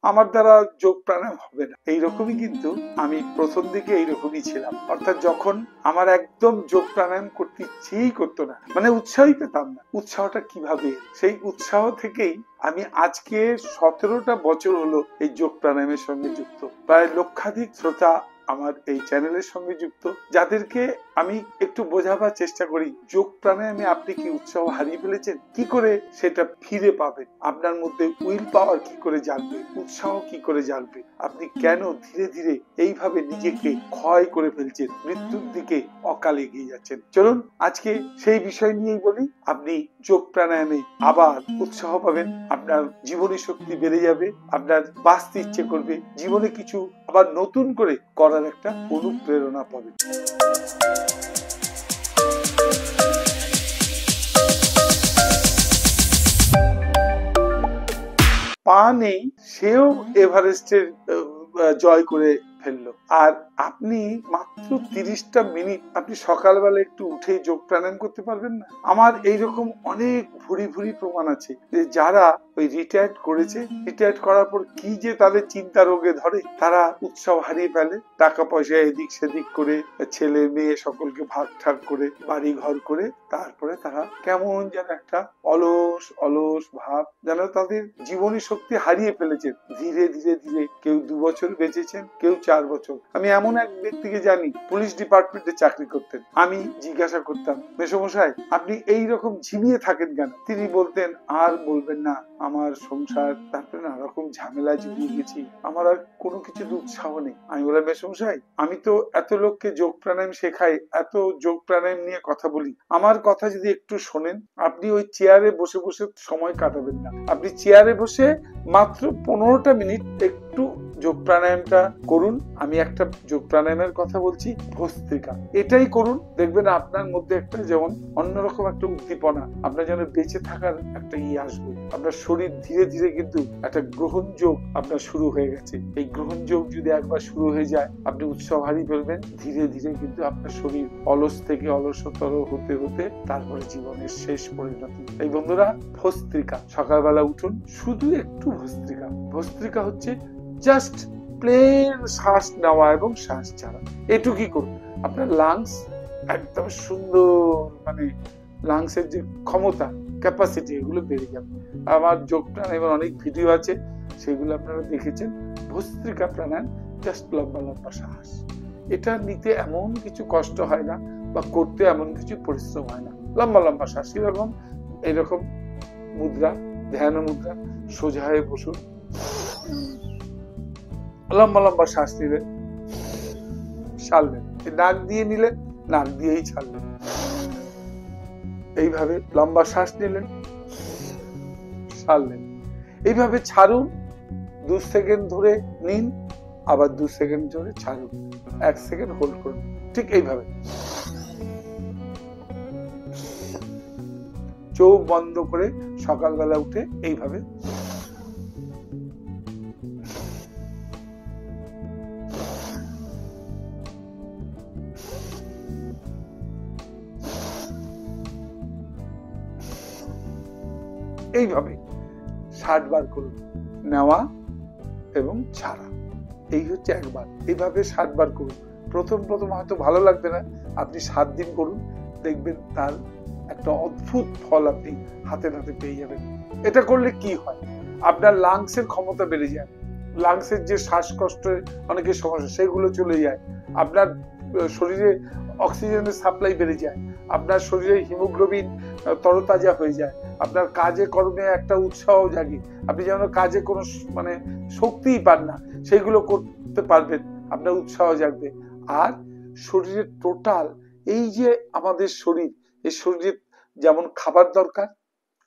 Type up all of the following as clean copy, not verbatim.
আমার দ্বারা যোগ প্রাণায়াম হবে না, এইরকমই কিন্তু আমি প্রথম দিকে এইরকমই ছিলাম। অর্থাৎ যখন আমার একদম যোগ প্রাণায়াম করতে ইচ্ছেই করতো না, মানে উৎসাহই পেতাম না। উৎসাহটা কিভাবে? সেই উৎসাহ থেকেই আমি আজকে 17টা বছর হলো এই যোগ প্রাণায়ামের সঙ্গে যুক্ত। প্রায় লক্ষাধিক শ্রোতা আমার এই চ্যানেলের সঙ্গে যুক্ত, যাদেরকে আমি একটু বোঝাবার চেষ্টা করি যোগ প্রাণায়ামে আপনি কি উৎসাহ হারিয়ে ফেলেছেন, কি করে সেটা ফিরে পাবেন, আপনার মধ্যে উইল পাওয়ার কি করে জাগবে, উৎসাহ কি করে জাগবে, আপনি কেন ধীরে ধীরে এইভাবে নিজেকে ক্ষয় করে ফেলছেন, মৃত্যুর দিকে অকালে এগিয়ে যাচ্ছেন। চলুন আজকে সেই বিষয় নিয়েই বলি। আপনি যোগ প্রাণায়ামে আবার উৎসাহ পাবেন, আপনার জীবনী শক্তি বেড়ে যাবে, আপনার বাঁচতে ইচ্ছে করবে, জীবনে কিছু আবার নতুন করে করার একটা অনুপ্রেরণা পাবেন। পা নেই, সেও এভারেস্টের জয় করে ফেললো। আর আপনি মাত্র 30টা মিনিট আপনি সকালবেলা একটু উঠে যোগ প্রাণায়াম করতে পারবেন না? আমার এইরকম অনেক ভুরি ভুরি প্রমাণ আছে যে যারা ওই রিটায়ার্ড করেছে, রিটায়ার্ড করার পর কি যে তাদের চিন্তা রোগে ধরে, তারা উৎসাহ হারিয়ে ফেলে, টাকা পয়সা এদিক সেদিক করে, ছেলে মেয়ে সকলকে ভাগ ঠাগ করে, বাড়ি ঘর করে, তারপরে তারা কেমন যেন একটা অলস অলস ভাব, যেন তাদের জীবনী শক্তি হারিয়ে ফেলেছেন। ধীরে ধীরে ধীরে কেউ 2 বছর বেঁচেছেন, কেউ 4 বছর। আমি এমন এক ব্যক্তিকে জানি, পুলিশ ডিপার্টমেন্টে চাকরি করতেন। আমি জিজ্ঞাসা করতাম, মেসোমশাই আপনি এই রকম ঝিমিয়ে থাকেন কেন? তিনি বলতেন, আর বলবেন না, আমার সংসার, তারপরে নানা রকম ঝামেলা জড়িয়ে গেছি, আমার আর কোনো কিছু উৎসাহ নেই। আমি বললাম, মেসোমশাই আমি তো এত লোককে যোগ প্রাণায়াম শেখাই, এত যোগ প্রাণায়াম নিয়ে কথা বলি, আমার কথা যদি একটু শোনেন, আপনি ওই চেয়ারে বসে বসে সময় কাটাবেন না, আপনি চেয়ারে বসে মাত্র 15টা মিনিট একটু যোগ প্রাণায়ামটা করুন। আমি একটা যোগ প্রাণায়ামের কথা বলছি, ভস্ত্রিকা। এটাই করুন, দেখবেন আপনার মধ্যে একটা যেমন অন্যরকম একটা উদ্দীপনা, আপনার যেন বেঁচে থাকার একটা আসবে। আপনার শরীর ধীরে ধীরে কিন্তু একটা গ্রহণযোগ আপনার শুরু হয়ে গেছে। এই গ্রহণযোগ যদি একবার শুরু হয়ে যায়, আপনি উৎসাহ হারিয়ে ফেলবেন। ধীরে ধীরে কিন্তু আপনার শরীর অলস থেকে অলসতর হতে হতে তারপরে জীবনের শেষ পরিণতি। এই বন্ধুরা, ভস্ত্রিকা, সকালবেলা উঠুন, শুধু একটু ভস্ত্রিকা। ভস্ত্রিকা হচ্ছে জাস্ট প্লেন শ্বাস নেওয়া এবং শ্বাস ছাড়া, এটুকুই করুন। আপনার লাংস একদম সুন্দর, মানে লাংসের যে ক্ষমতা, ক্যাপাসিটি, এগুলো বেড়ে যাবে। আমার যোগ প্রাণায়ামের অনেক ভিডিও আছে, সেগুলো আপনারা দেখেছেন। ভস্ত্রিকা প্রাণায়াম, জাস্ট লম্বা লম্বা শ্বাস। এটা নিতে এমন কিছু কষ্ট হয় না, বা করতে এমন কিছু পরিশ্রম হয় না। লম্বা লম্বা শ্বাস, এরকম এরকম মুদ্রা, ধ্যান মুদ্রা, সোজা হয়ে বসুন, লম্বা লম্বা শ্বাস নিলেন, ছাড়লেন, নাক দিয়ে নিলেন, নাক দিয়েই ছাড়লেন। এইভাবে লম্বা শ্বাস নিলেন, ছাড়লেন, এইভাবে ছাড়ুন। 2 সেকেন্ড ধরে নিন, আবার 2 সেকেন্ড ধরে ছাড়ুন, 1 সেকেন্ড হোল্ড করুন, ঠিক এইভাবে। চোখ বন্ধ করে সকালবেলা উঠে এইভাবে এইভাবে 60 বার করুন, নেওয়া এবং ছাড়া। এই হচ্ছে একবার, এইভাবে 60 বার করুন। প্রথম প্রথম হয়তো ভালো লাগবে না, আপনি 7 দিন করুন, দেখবেন তার একটা অদ্ভুত ফল আপনি হাতে নাতে পেয়ে যাবেন। এটা করলে কি হয়, আপনার লাংসের ক্ষমতা বেড়ে যায়, লাংসের যে শ্বাসকষ্টের অনেকের সমস্যা, সেগুলো চলে যায়, আপনার শরীরে অক্সিজেনের সাপ্লাই বেড়ে যায়, আপনার শরীরে হিমোগ্লোবিন তরতাজা হয়ে যায়, আপনার কাজে কর্মে একটা উৎসাহ জাগে, আপনি যেন কাজে কোনো মানে শক্তিই পান না, সেগুলো করতে পারবেন, আপনার উৎসাহ জাগবে। আর শরীরের টোটাল, এই যে আমাদের শরীর, এই শরীরে যেমন খাবার দরকার,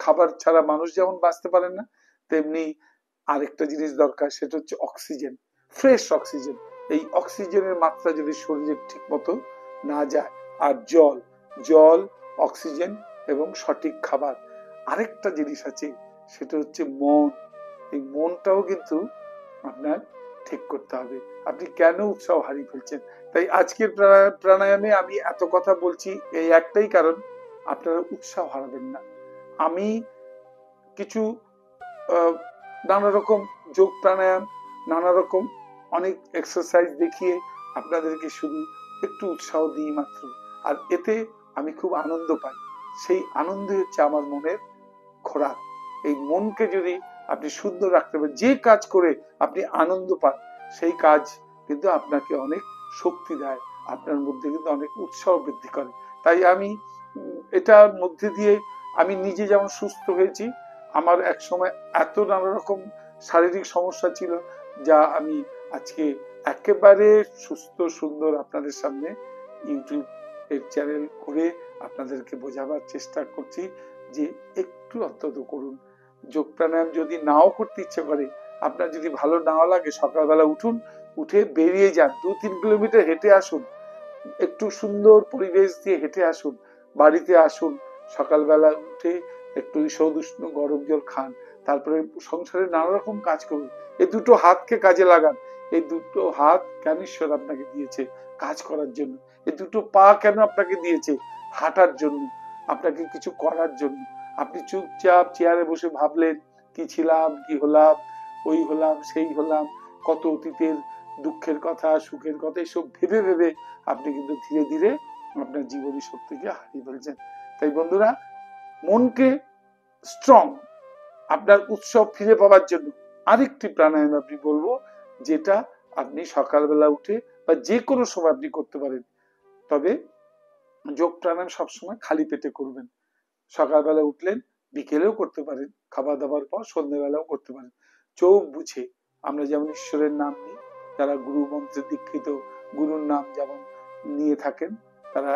খাবার ছাড়া মানুষ যেমন বাঁচতে পারেন না, তেমনি আরেকটা জিনিস দরকার, সেটা হচ্ছে অক্সিজেন, ফ্রেশ অক্সিজেন। এই অক্সিজেনের মাত্রা যদি শরীরে ঠিক মতো না যায়, আর জল, জল, অক্সিজেন এবং সঠিক খাবার। আরেকটা জিনিস আছে, সেটা হচ্ছে মন। এই মনটাও কিন্তু আপনার ঠিক করতে হবে। আপনি কেন উৎসাহ হারিয়ে ফেলছেন? তাই আজকের প্রাণায়ামে আমি এত কথা বলছি, এই একটাই কারণ, আপনারা উৎসাহ হারাবেন না। আমি কিছু নানা রকম যোগ প্রাণায়াম নানা রকম অনেক এক্সারসাইজ দেখিয়ে আপনাদেরকে শুধু একটু উৎসাহ দিই মাত্র, আর এতে আমি খুব আনন্দ পাই। সেই আনন্দই হচ্ছে আমার মনের খোরাক। এই মনকে যদি আপনি শুদ্ধ রাখতে পারেন, যে কাজ করে আপনি আনন্দ পান, সেই কাজ কিন্তু আপনাকে অনেক শক্তি দেয়, আপনার মধ্যে কিন্তু অনেক উৎসাহ বৃদ্ধি করে। তাই আমি এটার মধ্যে দিয়ে আমি নিজে যেমন সুস্থ হয়েছি, আমার এক সময় এত নানা রকম শারীরিক সমস্যা ছিল, যা আমি আজকে একেবারে সুস্থ সুন্দর আপনাদের সামনে ইউটিউব এর চ্যানেল করে আপনাদেরকে বোঝাবার চেষ্টা করছি যে একটু অন্তত করুন। যোগ প্রাণায়াম যদি নাও করতে ইচ্ছে করে, আপনার যদি ভালো নাও লাগে, সকালবেলা উঠুন, উঠে বেরিয়ে যান, 2-3 কিলোমিটার হেঁটে আসুন, একটু সুন্দর পরিবেশ দিয়ে হেঁটে আসুন, বাড়িতে আসুন, সকালবেলা উঠে একটু ঈষদুষ্ণ গরম জল খান, তারপরে সংসারে নানা রকম কাজ করুন। এই দুটো হাতকে কাজে লাগান। এই দুটো হাত কেন ঈশ্বর আপনাকে দিয়েছে? কাজ করার জন্য। এই দুটো পা কেন আপনাকে দিয়েছে? হাঁটার জন্য, আপনাকে কিছু করার জন্য। আপনি চুপচাপ চেয়ারে বসে ভাবলেন কি ছিলাম, কি হলাম, ওই হলাম, সেই হলাম, কত অতীতের দুঃখের কথা, সুখের কথা, এসব ভেবে ভেবে আপনি কিন্তু ধীরে ধীরে আপনার জীবনী শক্তিকে হারিয়ে ফেলছেন। তাই বন্ধুরা, মনকে স্ট্রং, আপনার উৎসব ফিরে পাওয়ার জন্য আরেকটি প্রাণায়াম আপনি বলবো, যেটা আপনি সকালবেলা উঠে বা যে কোনো সময় আপনি করতে পারেন। তবে যোগ প্রাণায়াম সবসময় খালি পেটে করবেন। সকালবেলা উঠলেন, বিকেলেও করতে পারেন, খাবার দাবার পর সন্ধ্যেবেলাও করতে পারেন। চোখ বুঝে আমরা যেমন ঈশ্বরের নাম নিই, যারা গুরু মন্ত্রে দীক্ষিত, গুরুর নাম যেমন নিয়ে থাকেন, তারা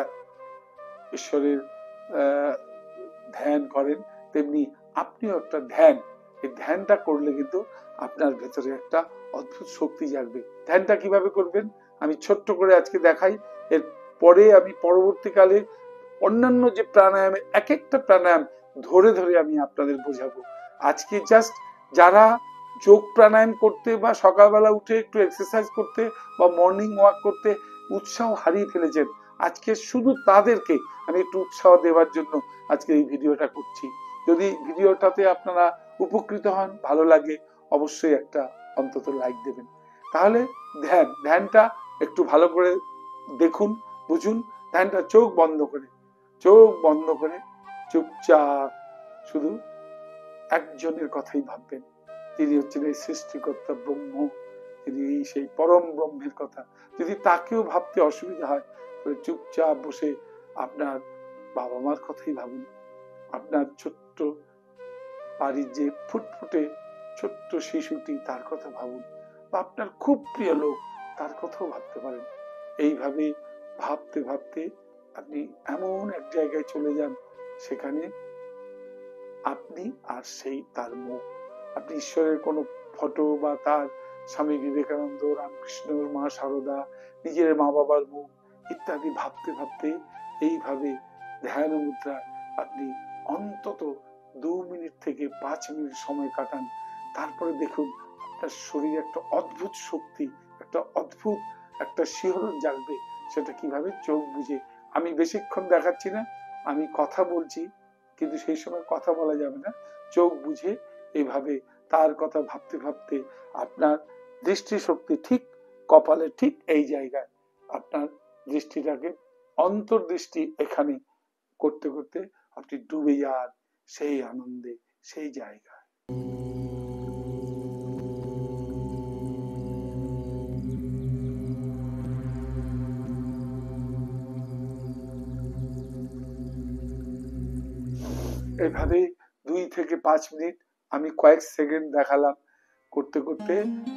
ঈশ্বরের ধ্যান করেন, তেমনি আপনিও একটা ধ্যান, এই ধ্যানটা করলে কিন্তু আপনার ভেতরে একটা অদ্ভুত শক্তি জাগবে। ধ্যানটা কিভাবে করবেন আমি ছোট্ট করে আজকে দেখাই, এর পরে আমি পরবর্তীকালে অন্যান্য যে প্রাণায়ামের এক একটা প্রাণায়াম ধরে ধরে আমি আপনাদের বোঝাবো। আজকে জাস্ট যারা যোগ প্রাণায়াম করতে বা সকালবেলা উঠে একটু এক্সারসাইজ করতে বা মর্নিং ওয়াক করতে উৎসাহ হারিয়ে ফেলেছেন, আজকে শুধু তাদেরকে আমি একটু উৎসাহ দেওয়ার জন্য আজকে এই ভিডিওটা করছি। যদি ভিডিওটাতে আপনারা উপকৃত হন, ভালো লাগে, অবশ্যই একটা অন্তত লাইক দেবেন। তাহলে ধ্যানটা একটু ভালো করে দেখুন, বুঝুন। ধ্যানটা চোখ বন্ধ করে চুপচাপ শুধু একজনের কথাই ভাববেন। তিনি হচ্ছেন এই সৃষ্টিকর্তা ব্রহ্ম, তিনি সেই পরম ব্রহ্মের কথা। যদি তাকেও ভাবতে অসুবিধা হয়, তাহলে চুপচাপ বসে আপনার বাবা মার কথাই ভাবুন, আপনার ছোট্ট বাড়ির যে ফুটফুটে ছোট্ট শিশুটি, তার কথা ভাবুন, বা আপনার খুব প্রিয় লোক, তার কথাও ভাবতে পারেন। এইভাবে ভাবতে ভাবতে আপনি এমন এক জায়গায় চলে যান, সেখানে আপনি আর সেই তার মুখ, আপনি ঈশ্বরের কোনো ফটো বা তার স্বামী বিবেকানন্দ, রামকৃষ্ণ, মা সারদা, নিজের মা বাবার মুখ ইত্যাদি ভাবতে ভাবতে এইভাবে ধ্যান মুদ্রায় আপনি অন্তত 2 মিনিট থেকে 5 মিনিট সময় কাটান। তারপরে দেখুন আপনার শরীরে একটা অদ্ভুত শক্তি, একটা অদ্ভুত একটা শিহরণ জাগবে। সেটা কিভাবে? চোখ বুঝে। আমি বেশিক্ষণ দেখাচ্ছি না, আমি কথা বলছি, কিন্তু সেই সময় কথা বলা যাবে না। চোখ বুঝে এইভাবে তার কথা ভাবতে ভাবতে আপনার দৃষ্টিশক্তি ঠিক কপালে ঠিক এই জায়গায়, আপনার দৃষ্টিটাকে অন্তর্দৃষ্টি এখানে করতে করতে আপনি ডুবে যান সেই আনন্দে, সেই জায়গায়। এভাবে 2 থেকে 5 মিনিট আমি কয়েক সেকেন্ড দেখালাম, করতে করতে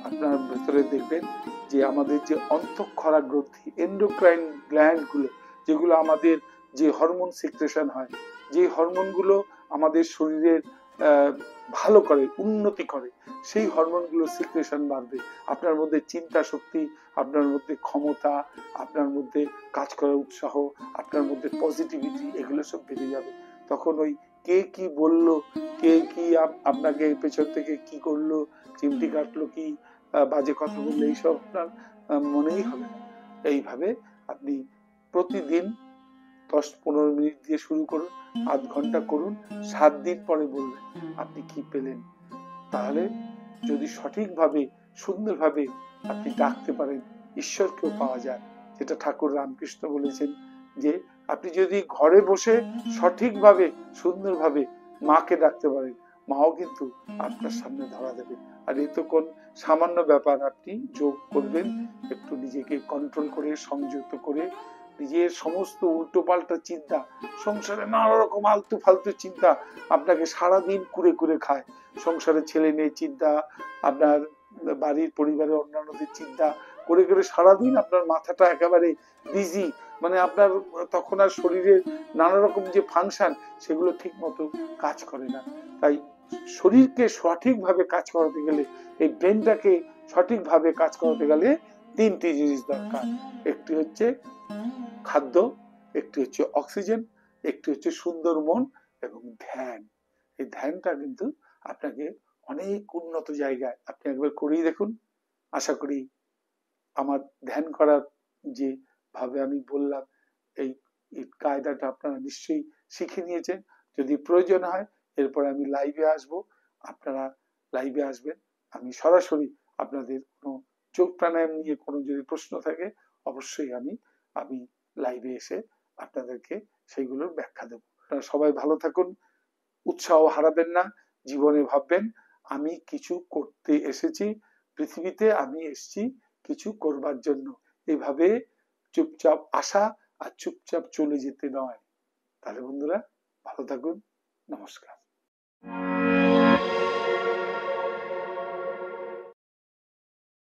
আপনার ভেতরে দেখবেন যে আমাদের যে অন্তঃক্ষরা গ্রন্থি, এন্ডোক্রাইন গ্ল্যান্ড গুলো, যেগুলো আমাদের যে হরমোন সিক্রেশন হয়, যে হরমোনগুলো আমাদের শরীরের ভালো করে, উন্নতি করে, সেই হরমোনগুলো সিক্রেশন বাড়বে। আপনার মধ্যে চিন্তা শক্তি, আপনার মধ্যে ক্ষমতা, আপনার মধ্যে কাজ করার উৎসাহ, আপনার মধ্যে পজিটিভিটি, এগুলো সব বেড়ে যাবে। তখন ওই কে কি বললো, কে কি আপনাকে পেছন থেকে কি করলো, চিমটি কাটলো, কি বাজে কথা বললো, এইসব আপনার মনেই হবে না। এইভাবে আপনি প্রতিদিন 10-15 মিনিট দিয়ে শুরু করুন, আধ ঘন্টা করুন, 7 দিন পরে বলবেন আপনি কি পেলেন। তাহলে যদি সঠিকভাবে সুন্দরভাবে আপনি ডাকতে পারেন, ঈশ্বরকেও পাওয়া যায়। যেটা ঠাকুর রামকৃষ্ণ বলেছেন যে আপনি যদি ঘরে বসে সঠিকভাবে সুন্দরভাবে মাকে ডাকতে পারেন, মাও কিন্তু আপনার সামনে ধরা দেবে। আর এই তো কোন সামান্য ব্যাপার, আপনি যোগ করবেন, একটু নিজেকে কন্ট্রোল করে সংযত করে নিজের সমস্ত উল্টো পাল্টা চিন্তা, সংসারে নানা রকম আলতু ফালতু চিন্তা আপনাকে সারাদিন কুরে কুরে খায়। সংসারে ছেলে মেয়ে চিন্তা, আপনার বাড়ির পরিবারের অন্যান্যদের চিন্তা করে করে সারাদিন আপনার মাথাটা একেবারে বিজি, মানে আপনার তখন আর শরীরের নানা রকম যে ফাংশন সেগুলো ঠিক মতো কাজ করে না। তাই শরীরকে সঠিকভাবে কাজ করাতে গেলে, এই ব্রেনটাকে সঠিকভাবে কাজ করাতে গেলে তিনটি জিনিস দরকার। একটি হচ্ছে খাদ্য, একটি হচ্ছে অক্সিজেন, একটি হচ্ছে সুন্দর মন এবং ধ্যান। এই ধ্যানটা কিন্তু আপনাকে অনেক উন্নত জায়গায়, আপনি একবার করেই দেখুন। আশা করি আমার ধ্যান করার যে ভাবে আমি বললাম, এই কায়দাটা আপনারা নিশ্চয়ই শিখে নিয়েছেন। যদি প্রয়োজন হয় এরপর আমি লাইভে আসব, আপনারা লাইভে আসবেন। আমি সরাসরি আপনাদের কোনো যোগ প্রাণায়াম নিয়ে কোনো যদি প্রশ্ন থাকে অবশ্যই আমি লাইভে এসে আপনাদেরকে সেইগুলোর ব্যাখ্যা দেব। আপনারা সবাই ভালো থাকুন, উৎসাহ হারাবেন না, জীবনে ভাববেন আমি কিছু করতে এসেছি পৃথিবীতে, আমি এসেছি কিছু করবার জন্য। এভাবে চুপচাপ আসা আর চুপচাপ চলে যেতে নয়। তাহলে বন্ধুরা ভালো থাকুন, নমস্কার।